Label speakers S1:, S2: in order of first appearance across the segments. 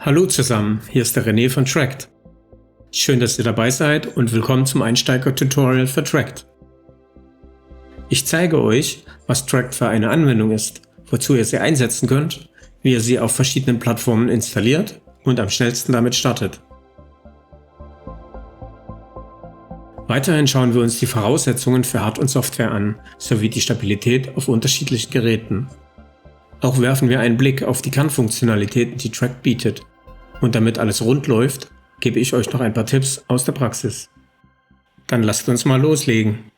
S1: Hallo zusammen, hier ist der René von Tract. Schön, dass ihr dabei seid und willkommen zum Einsteiger-Tutorial für Tract. Ich zeige euch, was Tract für eine Anwendung ist, wozu ihr sie einsetzen könnt, wie ihr sie auf verschiedenen Plattformen installiert und am schnellsten damit startet. Weiterhin schauen wir uns die Voraussetzungen für Hard- und Software an, sowie die Stabilität auf unterschiedlichen Geräten. Auch werfen wir einen Blick auf die Kernfunktionalitäten, die Tract bietet. Und damit alles rund läuft, gebe ich euch noch ein paar Tipps aus der Praxis. Dann lasst uns mal loslegen.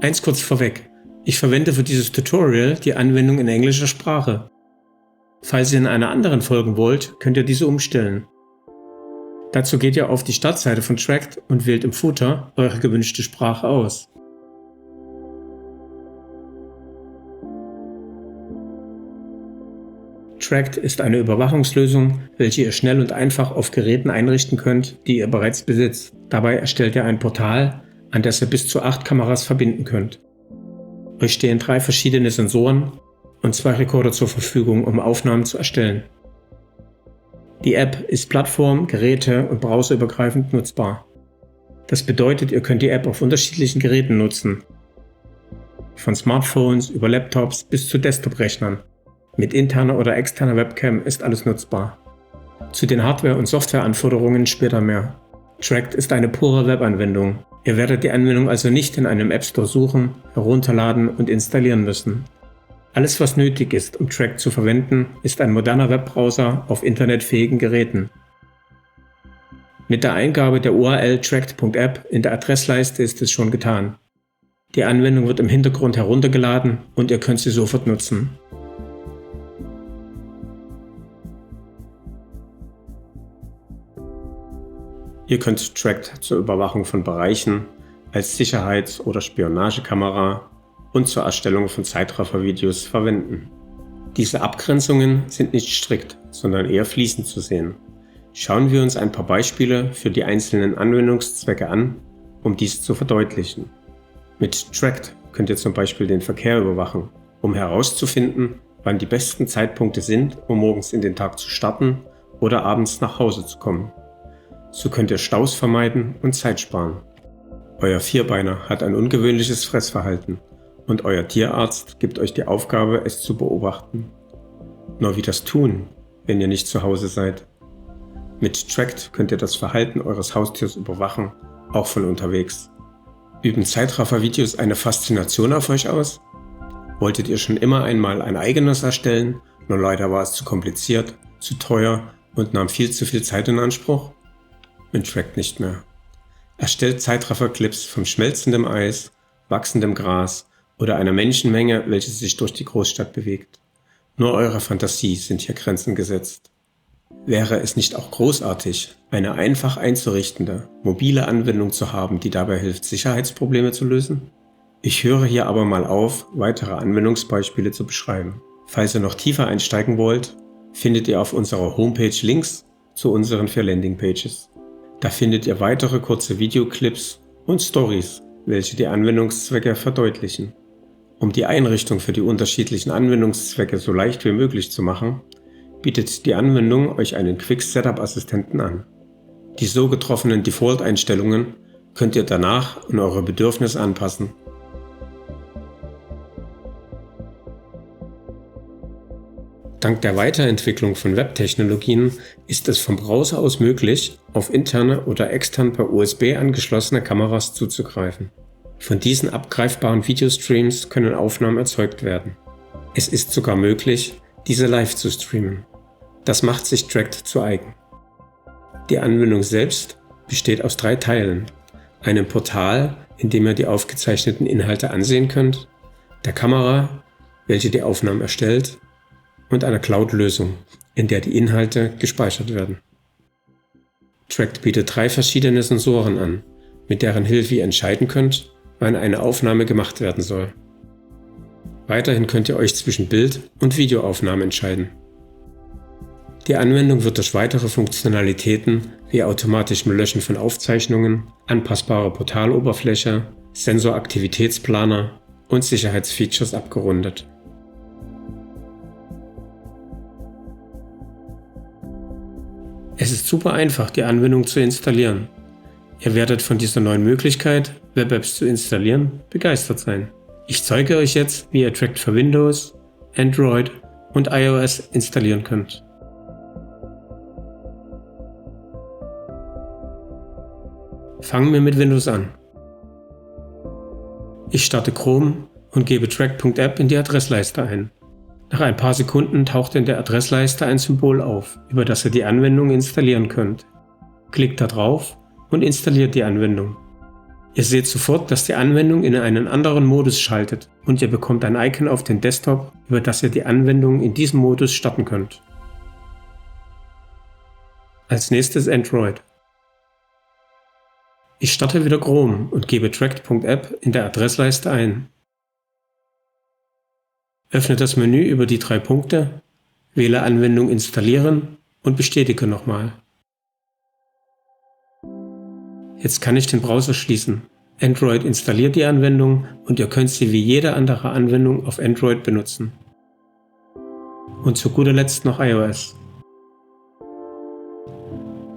S1: Eins kurz vorweg. Ich verwende für dieses Tutorial die Anwendung in englischer Sprache. Falls ihr in einer anderen folgen wollt, könnt ihr diese umstellen. Dazu geht ihr auf die Startseite von Tract und wählt im Footer eure gewünschte Sprache aus. Tract ist eine Überwachungslösung, welche ihr schnell und einfach auf Geräten einrichten könnt, die ihr bereits besitzt. Dabei erstellt ihr ein Portal, an das ihr bis zu 8 Kameras verbinden könnt. Euch stehen 3 verschiedene Sensoren und 2 Rekorder zur Verfügung, um Aufnahmen zu erstellen. Die App ist plattform-, geräte- und browserübergreifend nutzbar. Das bedeutet, ihr könnt die App auf unterschiedlichen Geräten nutzen. Von Smartphones über Laptops bis zu Desktop-Rechnern. Mit interner oder externer Webcam ist alles nutzbar. Zu den Hardware- und Softwareanforderungen später mehr. Tract ist eine pure Webanwendung. Ihr werdet die Anwendung also nicht in einem App Store suchen, herunterladen und installieren müssen. Alles, was nötig ist, um Tract zu verwenden, ist ein moderner Webbrowser auf internetfähigen Geräten. Mit der Eingabe der URL tract.app in der Adressleiste ist es schon getan. Die Anwendung wird im Hintergrund heruntergeladen und ihr könnt sie sofort nutzen. Ihr könnt Tract zur Überwachung von Bereichen, als Sicherheits- oder Spionagekamera und zur Erstellung von Zeitraffer-Videos verwenden. Diese Abgrenzungen sind nicht strikt, sondern eher fließend zu sehen. Schauen wir uns ein paar Beispiele für die einzelnen Anwendungszwecke an, um dies zu verdeutlichen. Mit Tract könnt ihr zum Beispiel den Verkehr überwachen, um herauszufinden, wann die besten Zeitpunkte sind, um morgens in den Tag zu starten oder abends nach Hause zu kommen. So könnt ihr Staus vermeiden und Zeit sparen. Euer Vierbeiner hat ein ungewöhnliches Fressverhalten und euer Tierarzt gibt euch die Aufgabe, es zu beobachten. Nur wie das tun, wenn ihr nicht zu Hause seid? Mit Tract könnt ihr das Verhalten eures Haustiers überwachen, auch von unterwegs. Üben Zeitraffer-Videos eine Faszination auf euch aus? Wolltet ihr schon immer einmal ein eigenes erstellen, nur leider war es zu kompliziert, zu teuer und nahm viel zu viel Zeit in Anspruch? Mit Tract nicht mehr. Erstellt Zeitraffer-Clips vom schmelzendem Eis, wachsendem Gras oder einer Menschenmenge, welche sich durch die Großstadt bewegt. Nur eurer Fantasie sind hier Grenzen gesetzt. Wäre es nicht auch großartig, eine einfach einzurichtende, mobile Anwendung zu haben, die dabei hilft, Sicherheitsprobleme zu lösen? Ich höre hier aber mal auf, weitere Anwendungsbeispiele zu beschreiben. Falls ihr noch tiefer einsteigen wollt, findet ihr auf unserer Homepage Links zu unseren 4 Landingpages. Da findet ihr weitere kurze Videoclips und Stories, welche die Anwendungszwecke verdeutlichen. Um die Einrichtung für die unterschiedlichen Anwendungszwecke so leicht wie möglich zu machen, bietet die Anwendung euch einen Quick-Setup-Assistenten an. Die so getroffenen Default-Einstellungen könnt ihr danach an eure Bedürfnisse anpassen. Dank der Weiterentwicklung von Webtechnologien ist es vom Browser aus möglich, auf interne oder extern per USB angeschlossene Kameras zuzugreifen. Von diesen abgreifbaren Videostreams können Aufnahmen erzeugt werden. Es ist sogar möglich, diese live zu streamen. Das macht sich Tract zu eigen. Die Anwendung selbst besteht aus 3 Teilen: einem Portal, in dem ihr die aufgezeichneten Inhalte ansehen könnt, der Kamera, welche die Aufnahmen erstellt, und einer Cloud-Lösung, in der die Inhalte gespeichert werden. Tract bietet 3 verschiedene Sensoren an, mit deren Hilfe ihr entscheiden könnt, wann eine Aufnahme gemacht werden soll. Weiterhin könnt ihr euch zwischen Bild- und Videoaufnahmen entscheiden. Die Anwendung wird durch weitere Funktionalitäten wie automatischem Löschen von Aufzeichnungen, anpassbare Portaloberfläche, Sensoraktivitätsplaner und Sicherheitsfeatures abgerundet. Es ist super einfach, die Anwendung zu installieren. Ihr werdet von dieser neuen Möglichkeit, Web-Apps zu installieren, begeistert sein. Ich zeige euch jetzt, wie ihr Tract für Windows, Android und iOS installieren könnt. Fangen wir mit Windows an. Ich starte Chrome und gebe tract.app in die Adressleiste ein. Nach ein paar Sekunden taucht in der Adressleiste ein Symbol auf, über das ihr die Anwendung installieren könnt. Klickt da drauf und installiert die Anwendung. Ihr seht sofort, dass die Anwendung in einen anderen Modus schaltet und ihr bekommt ein Icon auf den Desktop, über das ihr die Anwendung in diesem Modus starten könnt. Als nächstes Android. Ich starte wieder Chrome und gebe tract.app in der Adressleiste ein. Öffne das Menü über die 3 Punkte, wähle Anwendung installieren und bestätige nochmal. Jetzt kann ich den Browser schließen. Android installiert die Anwendung und ihr könnt sie wie jede andere Anwendung auf Android benutzen. Und zu guter Letzt noch iOS.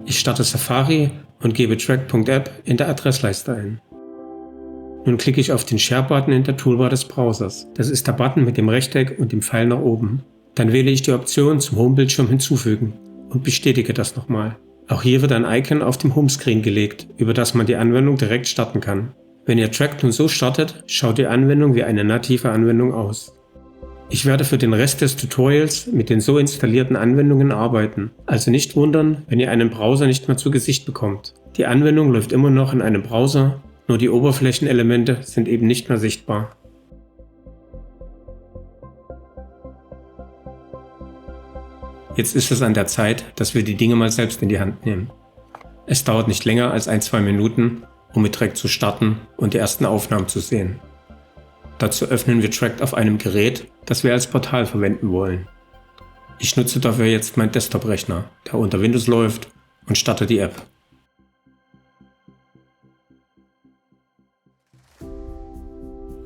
S1: Ich starte Safari und gebe tract.app in der Adressleiste ein. Nun klicke ich auf den Share-Button in der Toolbar des Browsers. Das ist der Button mit dem Rechteck und dem Pfeil nach oben. Dann wähle ich die Option zum Homebildschirm hinzufügen und bestätige das nochmal. Auch hier wird ein Icon auf dem Homescreen gelegt, über das man die Anwendung direkt starten kann. Wenn ihr Tract nun so startet, schaut die Anwendung wie eine native Anwendung aus. Ich werde für den Rest des Tutorials mit den so installierten Anwendungen arbeiten, also nicht wundern, wenn ihr einen Browser nicht mehr zu Gesicht bekommt. Die Anwendung läuft immer noch in einem Browser, nur die Oberflächenelemente sind eben nicht mehr sichtbar. Jetzt ist es an der Zeit, dass wir die Dinge mal selbst in die Hand nehmen. Es dauert nicht länger als 1-2 Minuten, um mit Tract zu starten und die ersten Aufnahmen zu sehen. Dazu öffnen wir Tract auf einem Gerät, das wir als Portal verwenden wollen. Ich nutze dafür jetzt meinen Desktop-Rechner, der unter Windows läuft, und starte die App.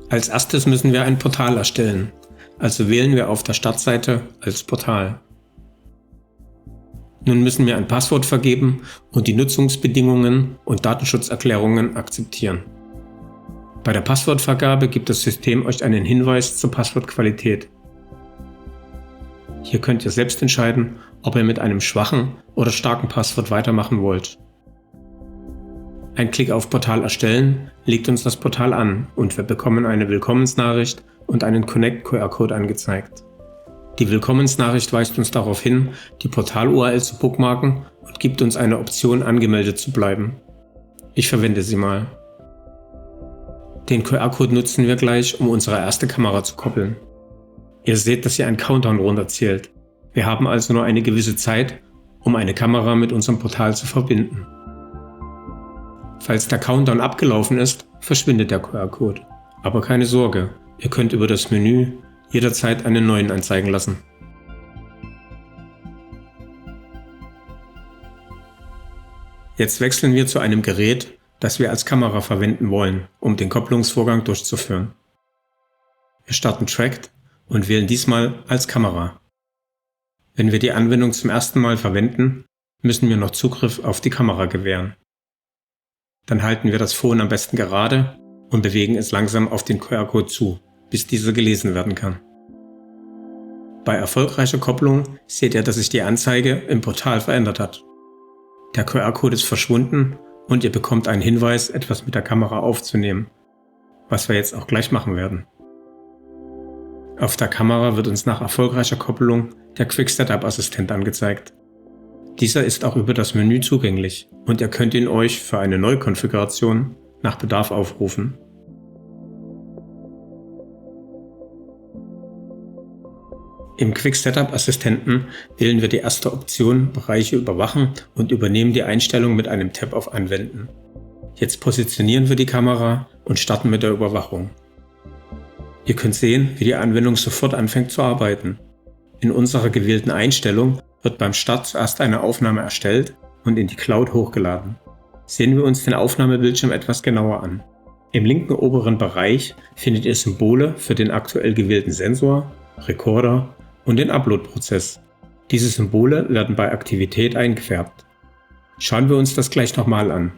S1: Als erstes müssen wir ein Portal erstellen, also wählen wir auf der Startseite als Portal. Nun müssen wir ein Passwort vergeben und die Nutzungsbedingungen und Datenschutzerklärungen akzeptieren. Bei der Passwortvergabe gibt das System euch einen Hinweis zur Passwortqualität. Hier könnt ihr selbst entscheiden, ob ihr mit einem schwachen oder starken Passwort weitermachen wollt. Ein Klick auf Portal erstellen legt uns das Portal an und wir bekommen eine Willkommensnachricht und einen Connect-QR-Code angezeigt. Die Willkommensnachricht weist uns darauf hin, die Portal-URL zu bookmarken und gibt uns eine Option, angemeldet zu bleiben. Ich verwende sie mal. Den QR-Code nutzen wir gleich, um unsere erste Kamera zu koppeln. Ihr seht, dass hier ein Countdown runterzählt. Wir haben also nur eine gewisse Zeit, um eine Kamera mit unserem Portal zu verbinden. Falls der Countdown abgelaufen ist, verschwindet der QR-Code. Aber keine Sorge, ihr könnt über das Menü jederzeit einen neuen anzeigen lassen. Jetzt wechseln wir zu einem Gerät, das wir als Kamera verwenden wollen, um den Kopplungsvorgang durchzuführen. Wir starten Tract und wählen diesmal als Kamera. Wenn wir die Anwendung zum ersten Mal verwenden, müssen wir noch Zugriff auf die Kamera gewähren. Dann halten wir das Phone am besten gerade und bewegen es langsam auf den QR-Code zu, bis dieser gelesen werden kann. Bei erfolgreicher Kopplung seht ihr, dass sich die Anzeige im Portal verändert hat. Der QR-Code ist verschwunden und ihr bekommt einen Hinweis, etwas mit der Kamera aufzunehmen, was wir jetzt auch gleich machen werden. Auf der Kamera wird uns nach erfolgreicher Kopplung der Quick Setup Assistent angezeigt. Dieser ist auch über das Menü zugänglich und ihr könnt ihn euch für eine Neukonfiguration nach Bedarf aufrufen. Im Quick Setup Assistenten wählen wir die erste Option Bereiche überwachen und übernehmen die Einstellung mit einem Tab auf Anwenden. Jetzt positionieren wir die Kamera und starten mit der Überwachung. Ihr könnt sehen, wie die Anwendung sofort anfängt zu arbeiten. In unserer gewählten Einstellung wird beim Start zuerst eine Aufnahme erstellt und in die Cloud hochgeladen. Sehen wir uns den Aufnahmebildschirm etwas genauer an. Im linken oberen Bereich findet ihr Symbole für den aktuell gewählten Sensor, Rekorder und den Upload-Prozess. Diese Symbole werden bei Aktivität eingefärbt. Schauen wir uns das gleich nochmal an.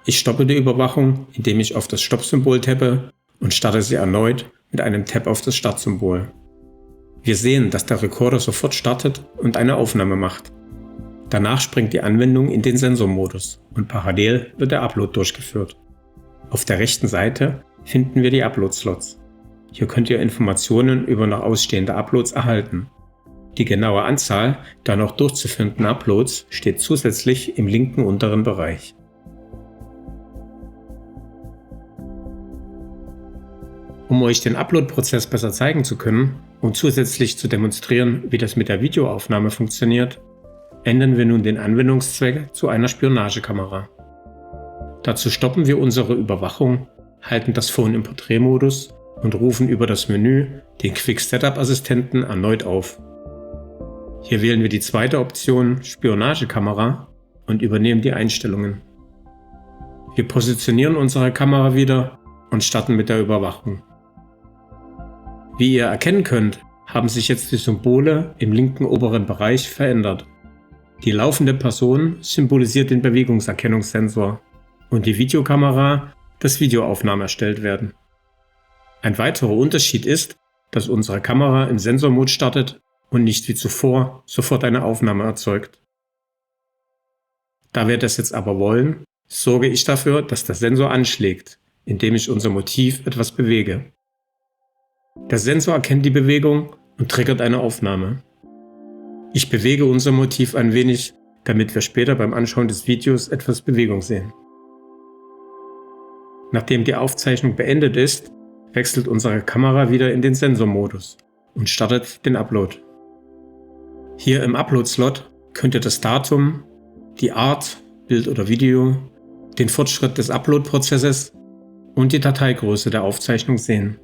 S1: Ich stoppe die Überwachung, indem ich auf das Stopp-Symbol tappe und starte sie erneut mit einem Tap auf das Start-Symbol. Wir sehen, dass der Rekorder sofort startet und eine Aufnahme macht. Danach springt die Anwendung in den Sensormodus und parallel wird der Upload durchgeführt. Auf der rechten Seite finden wir die Upload-Slots. Hier könnt ihr Informationen über noch ausstehende Uploads erhalten. Die genaue Anzahl der noch durchzuführenden Uploads steht zusätzlich im linken unteren Bereich. Um euch den Upload-Prozess besser zeigen zu können und zusätzlich zu demonstrieren, wie das mit der Videoaufnahme funktioniert, ändern wir nun den Anwendungszweck zu einer Spionagekamera. Dazu stoppen wir unsere Überwachung, halten das Phone im Porträtmodus und rufen über das Menü den Quick Setup Assistenten erneut auf. Hier wählen wir die zweite Option Spionagekamera und übernehmen die Einstellungen. Wir positionieren unsere Kamera wieder und starten mit der Überwachung. Wie ihr erkennen könnt, haben sich jetzt die Symbole im linken oberen Bereich verändert. Die laufende Person symbolisiert den Bewegungserkennungssensor und die Videokamera das Videoaufnahmen erstellt werden. Ein weiterer Unterschied ist, dass unsere Kamera im Sensormod startet und nicht wie zuvor sofort eine Aufnahme erzeugt. Da wir das jetzt aber wollen, sorge ich dafür, dass der Sensor anschlägt, indem ich unser Motiv etwas bewege. Der Sensor erkennt die Bewegung und triggert eine Aufnahme. Ich bewege unser Motiv ein wenig, damit wir später beim Anschauen des Videos etwas Bewegung sehen. Nachdem die Aufzeichnung beendet ist, wechselt unsere Kamera wieder in den Sensormodus und startet den Upload. Hier im Upload-Slot könnt ihr das Datum, die Art, Bild oder Video, den Fortschritt des Upload-Prozesses und die Dateigröße der Aufzeichnung sehen.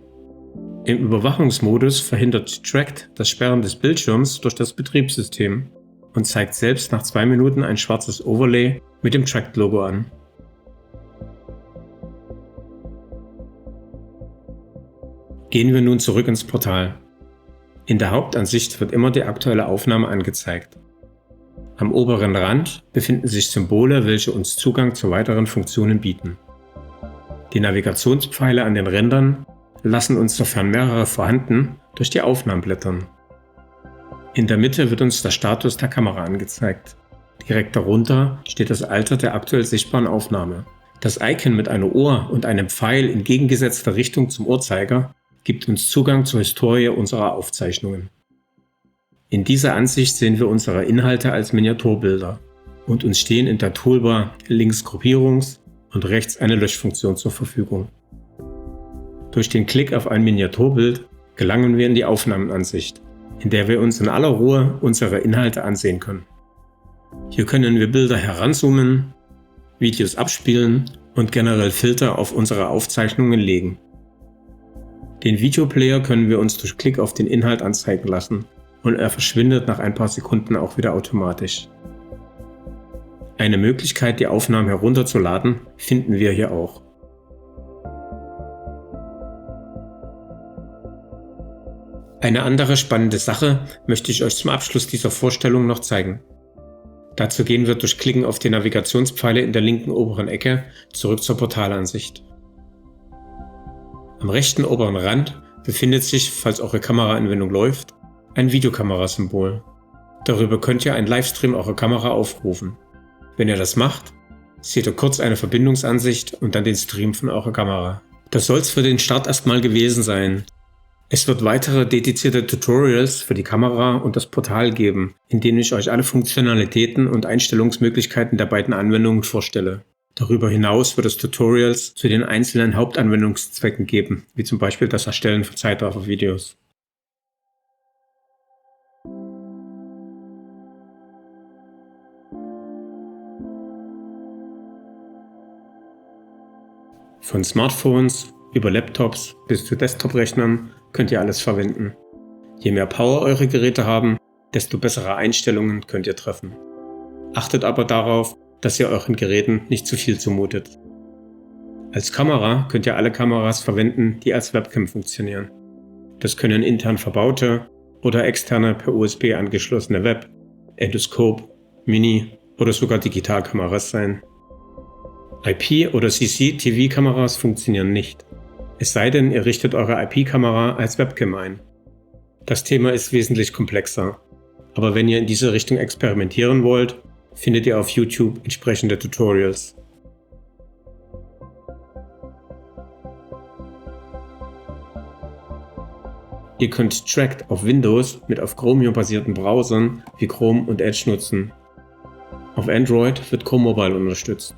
S1: Im Überwachungsmodus verhindert Tracked das Sperren des Bildschirms durch das Betriebssystem und zeigt selbst nach 2 Minuten ein schwarzes Overlay mit dem Tracked-Logo an. Gehen wir nun zurück ins Portal. In der Hauptansicht wird immer die aktuelle Aufnahme angezeigt. Am oberen Rand befinden sich Symbole, welche uns Zugang zu weiteren Funktionen bieten. Die Navigationspfeile an den Rändern lassen uns, sofern mehrere vorhanden, durch die Aufnahmen blättern. In der Mitte wird uns der Status der Kamera angezeigt. Direkt darunter steht das Alter der aktuell sichtbaren Aufnahme. Das Icon mit einer Uhr und einem Pfeil in gegengesetzter Richtung zum Uhrzeiger gibt uns Zugang zur Historie unserer Aufzeichnungen. In dieser Ansicht sehen wir unsere Inhalte als Miniaturbilder und uns stehen in der Toolbar links Gruppierungs- und rechts eine Löschfunktion zur Verfügung. Durch den Klick auf ein Miniaturbild gelangen wir in die Aufnahmenansicht, in der wir uns in aller Ruhe unsere Inhalte ansehen können. Hier können wir Bilder heranzoomen, Videos abspielen und generell Filter auf unsere Aufzeichnungen legen. Den Videoplayer können wir uns durch Klick auf den Inhalt anzeigen lassen und er verschwindet nach ein paar Sekunden auch wieder automatisch. Eine Möglichkeit, die Aufnahmen herunterzuladen, finden wir hier auch. Eine andere spannende Sache möchte ich euch zum Abschluss dieser Vorstellung noch zeigen. Dazu gehen wir durch Klicken auf die Navigationspfeile in der linken oberen Ecke zurück zur Portalansicht. Am rechten oberen Rand befindet sich, falls eure Kameraanwendung läuft, ein Videokamerasymbol. Darüber könnt ihr einen Livestream eurer Kamera aufrufen. Wenn ihr das macht, seht ihr kurz eine Verbindungsansicht und dann den Stream von eurer Kamera. Das soll es für den Start erstmal gewesen sein. Es wird weitere dedizierte Tutorials für die Kamera und das Portal geben, in denen ich euch alle Funktionalitäten und Einstellungsmöglichkeiten der beiden Anwendungen vorstelle. Darüber hinaus wird es Tutorials zu den einzelnen Hauptanwendungszwecken geben, wie zum Beispiel das Erstellen von Zeitraffer-Videos. Von Smartphones über Laptops bis zu Desktop-Rechnern könnt ihr alles verwenden. Je mehr Power eure Geräte haben, desto bessere Einstellungen könnt ihr treffen. Achtet aber darauf, dass ihr euren Geräten nicht zu viel zumutet. Als Kamera könnt ihr alle Kameras verwenden, die als Webcam funktionieren. Das können intern verbaute oder externe per USB angeschlossene Web-, Endoscope-, Mini- oder sogar Digitalkameras sein. IP- oder CCTV-Kameras funktionieren nicht. Es sei denn, ihr richtet eure IP-Kamera als Webcam ein. Das Thema ist wesentlich komplexer. Aber wenn ihr in diese Richtung experimentieren wollt, findet ihr auf YouTube entsprechende Tutorials. Ihr könnt Tracked auf Windows mit auf Chromium basierten Browsern wie Chrome und Edge nutzen. Auf Android wird Chrome Mobile unterstützt.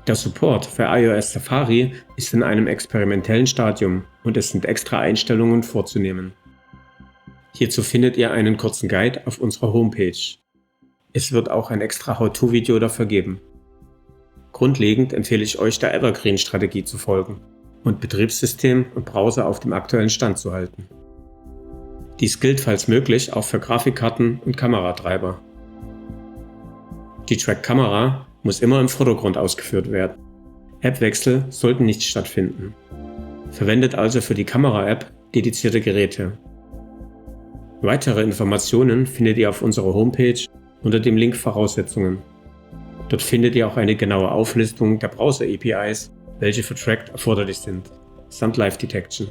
S1: Der Support für iOS Safari ist in einem experimentellen Stadium und es sind extra Einstellungen vorzunehmen. Hierzu findet ihr einen kurzen Guide auf unserer Homepage. Es wird auch ein extra How-To-Video dafür geben. Grundlegend empfehle ich euch, der Evergreen-Strategie zu folgen und Betriebssystem und Browser auf dem aktuellen Stand zu halten. Dies gilt falls möglich auch für Grafikkarten und Kameratreiber. Die Track-Kamera muss immer im Vordergrund ausgeführt werden. App-Wechsel sollten nicht stattfinden. Verwendet also für die Kamera-App dedizierte Geräte. Weitere Informationen findet ihr auf unserer Homepage unter dem Link Voraussetzungen. Dort findet ihr auch eine genaue Auflistung der Browser-APIs, welche für Tracked erforderlich sind, samt Live Detection.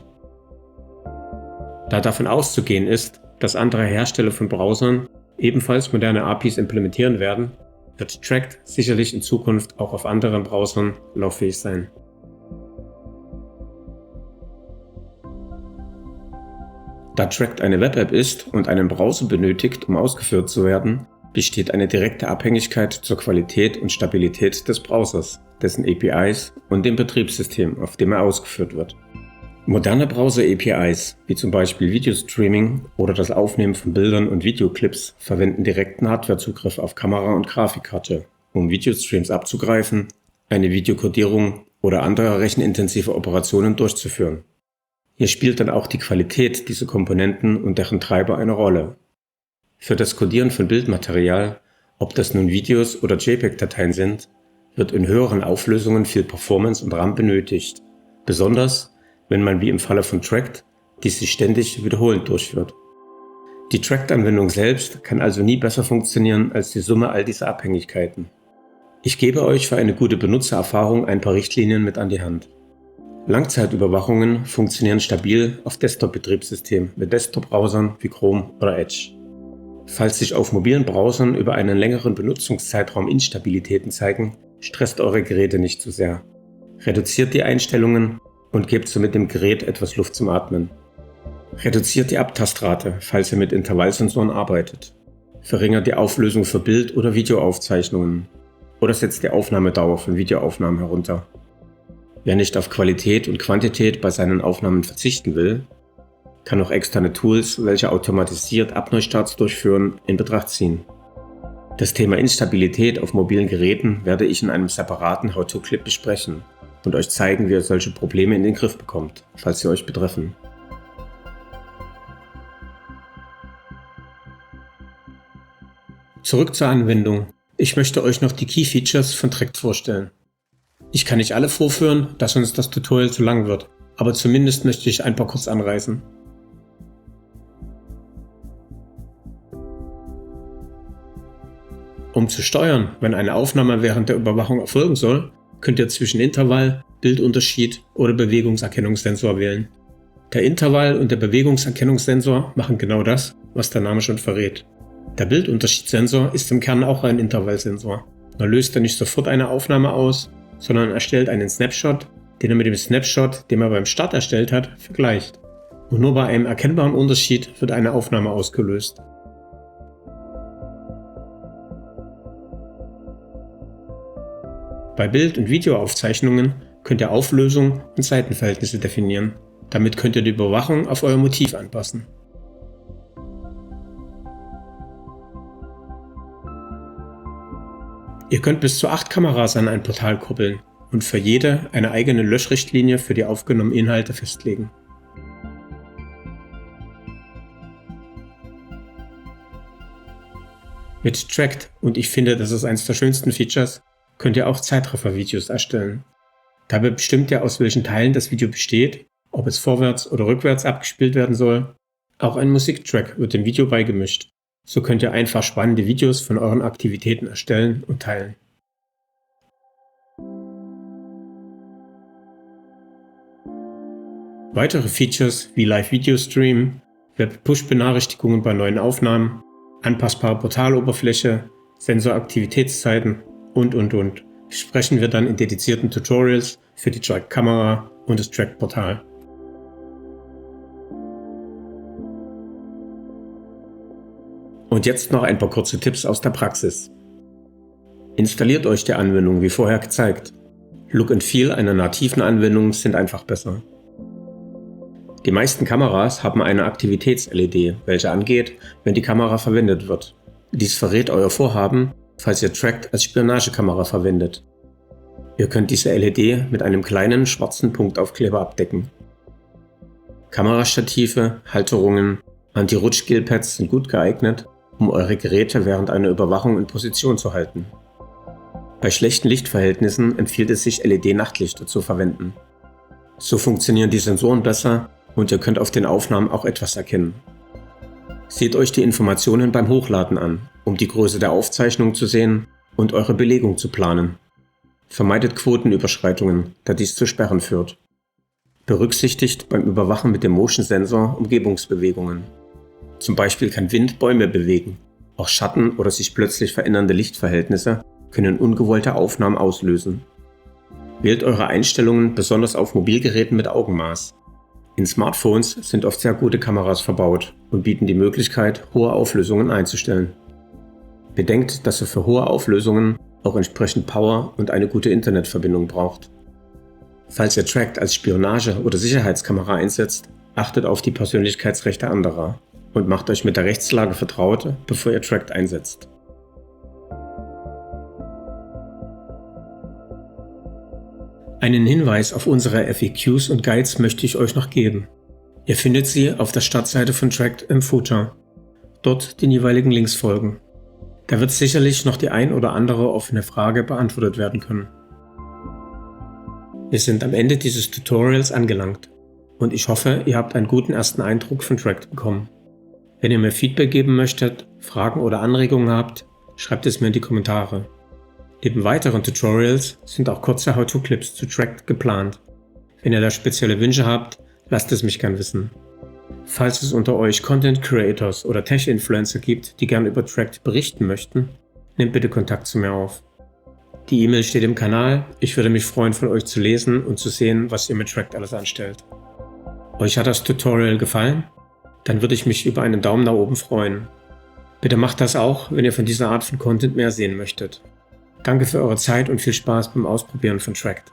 S1: Da davon auszugehen ist, dass andere Hersteller von Browsern ebenfalls moderne APIs implementieren werden, wird Tracked sicherlich in Zukunft auch auf anderen Browsern lauffähig sein. Da Tracked eine Web-App ist und einen Browser benötigt, um ausgeführt zu werden, besteht eine direkte Abhängigkeit zur Qualität und Stabilität des Browsers, dessen APIs und dem Betriebssystem, auf dem er ausgeführt wird. Moderne Browser-APIs, wie zum Beispiel Videostreaming oder das Aufnehmen von Bildern und Videoclips, verwenden direkten Hardwarezugriff auf Kamera und Grafikkarte, um Videostreams abzugreifen, eine Videokodierung oder andere rechenintensive Operationen durchzuführen. Hier spielt dann auch die Qualität dieser Komponenten und deren Treiber eine Rolle. Für das Codieren von Bildmaterial, ob das nun Videos oder JPEG-Dateien sind, wird in höheren Auflösungen viel Performance und RAM benötigt, besonders wenn man wie im Falle von Tracked dies sich ständig wiederholend durchführt. Die Tracked-Anwendung selbst kann also nie besser funktionieren als die Summe all dieser Abhängigkeiten. Ich gebe euch für eine gute Benutzererfahrung ein paar Richtlinien mit an die Hand. Langzeitüberwachungen funktionieren stabil auf Desktop-Betriebssystemen mit Desktop-Browsern wie Chrome oder Edge. Falls sich auf mobilen Browsern über einen längeren Benutzungszeitraum Instabilitäten zeigen, stresst eure Geräte nicht zu sehr. Reduziert die Einstellungen und gebt somit dem Gerät etwas Luft zum Atmen. Reduziert die Abtastrate, falls ihr mit Intervallsensoren arbeitet. Verringert die Auflösung für Bild- oder Videoaufzeichnungen. Oder setzt die Aufnahmedauer von Videoaufnahmen herunter. Wer nicht auf Qualität und Quantität bei seinen Aufnahmen verzichten will, kann auch externe Tools, welche automatisiert Abneustarts durchführen, in Betracht ziehen. Das Thema Instabilität auf mobilen Geräten werde ich in einem separaten How-To-Clip besprechen und euch zeigen, wie ihr solche Probleme in den Griff bekommt, falls sie euch betreffen. Zurück zur Anwendung. Ich möchte euch noch die Key Features von Tracked vorstellen. Ich kann nicht alle vorführen, da sonst das Tutorial zu lang wird, aber zumindest möchte ich ein paar kurz anreißen. Um zu steuern, wenn eine Aufnahme während der Überwachung erfolgen soll, könnt ihr zwischen Intervall, Bildunterschied oder Bewegungserkennungssensor wählen. Der Intervall- und der Bewegungserkennungssensor machen genau das, was der Name schon verrät. Der Bildunterschiedsensor ist im Kern auch ein Intervallsensor. Er löst dann nicht sofort eine Aufnahme aus, sondern erstellt einen Snapshot, den er mit dem Snapshot, den er beim Start erstellt hat, vergleicht. Und nur bei einem erkennbaren Unterschied wird eine Aufnahme ausgelöst. Bei Bild- und Videoaufzeichnungen könnt ihr Auflösung und Seitenverhältnisse definieren. Damit könnt ihr die Überwachung auf euer Motiv anpassen. Ihr könnt bis zu 8 Kameras an ein Portal koppeln und für jede eine eigene Löschrichtlinie für die aufgenommenen Inhalte festlegen. Mit Tracked, und ich finde, das ist eines der schönsten Features, könnt ihr auch Zeitraffer-Videos erstellen. Dabei bestimmt ihr, aus welchen Teilen das Video besteht, ob es vorwärts oder rückwärts abgespielt werden soll. Auch ein Musiktrack wird dem Video beigemischt. So könnt ihr einfach spannende Videos von euren Aktivitäten erstellen und teilen. Weitere Features wie Live-Video-Stream, Web-Push-Benachrichtigungen bei neuen Aufnahmen, anpassbare Portaloberfläche, Sensoraktivitätszeiten und. Besprechen wir dann in dedizierten Tutorials für die Tracked-Kamera und das Tracked-Portal. Und jetzt noch ein paar kurze Tipps aus der Praxis. Installiert euch die Anwendung wie vorher gezeigt. Look and Feel einer nativen Anwendung sind einfach besser. Die meisten Kameras haben eine Aktivitäts-LED, welche angeht, wenn die Kamera verwendet wird. Dies verrät euer Vorhaben, falls ihr Tracked als Spionagekamera verwendet. Ihr könnt diese LED mit einem kleinen schwarzen Punktaufkleber abdecken. Kamerastative, Halterungen, Anti-Rutsch-Gel-Pads sind gut geeignet, um eure Geräte während einer Überwachung in Position zu halten. Bei schlechten Lichtverhältnissen empfiehlt es sich, LED-Nachtlichter zu verwenden. So funktionieren die Sensoren besser und ihr könnt auf den Aufnahmen auch etwas erkennen. Seht euch die Informationen beim Hochladen an, um die Größe der Aufzeichnung zu sehen und eure Belegung zu planen. Vermeidet Quotenüberschreitungen, da dies zu Sperren führt. Berücksichtigt beim Überwachen mit dem Motion-Sensor Umgebungsbewegungen. Zum Beispiel kann Wind Bäume bewegen. Auch Schatten oder sich plötzlich verändernde Lichtverhältnisse können ungewollte Aufnahmen auslösen. Wählt eure Einstellungen besonders auf Mobilgeräten mit Augenmaß. In Smartphones sind oft sehr gute Kameras verbaut und bieten die Möglichkeit, hohe Auflösungen einzustellen. Bedenkt, dass ihr für hohe Auflösungen auch entsprechend Power und eine gute Internetverbindung braucht. Falls ihr Tracked als Spionage- oder Sicherheitskamera einsetzt, achtet auf die Persönlichkeitsrechte anderer und macht euch mit der Rechtslage vertraut, bevor ihr Tracked einsetzt. Einen Hinweis auf unsere FAQs und Guides möchte ich euch noch geben. Ihr findet sie auf der Startseite von Tracked im Footer. Dort den jeweiligen Links folgen. Da wird sicherlich noch die ein oder andere offene Frage beantwortet werden können. Wir sind am Ende dieses Tutorials angelangt und ich hoffe, ihr habt einen guten ersten Eindruck von Tracked bekommen. Wenn ihr mir Feedback geben möchtet, Fragen oder Anregungen habt, schreibt es mir in die Kommentare. Neben weiteren Tutorials sind auch kurze How-To-Clips zu Tracked geplant. Wenn ihr da spezielle Wünsche habt, lasst es mich gern wissen. Falls es unter euch Content Creators oder Tech-Influencer gibt, die gern über Tracked berichten möchten, nehmt bitte Kontakt zu mir auf. Die E-Mail steht im Kanal, ich würde mich freuen, von euch zu lesen und zu sehen, was ihr mit Tracked alles anstellt. Euch hat das Tutorial gefallen? Dann würde ich mich über einen Daumen nach oben freuen. Bitte macht das auch, wenn ihr von dieser Art von Content mehr sehen möchtet. Danke für eure Zeit und viel Spaß beim Ausprobieren von Tracked.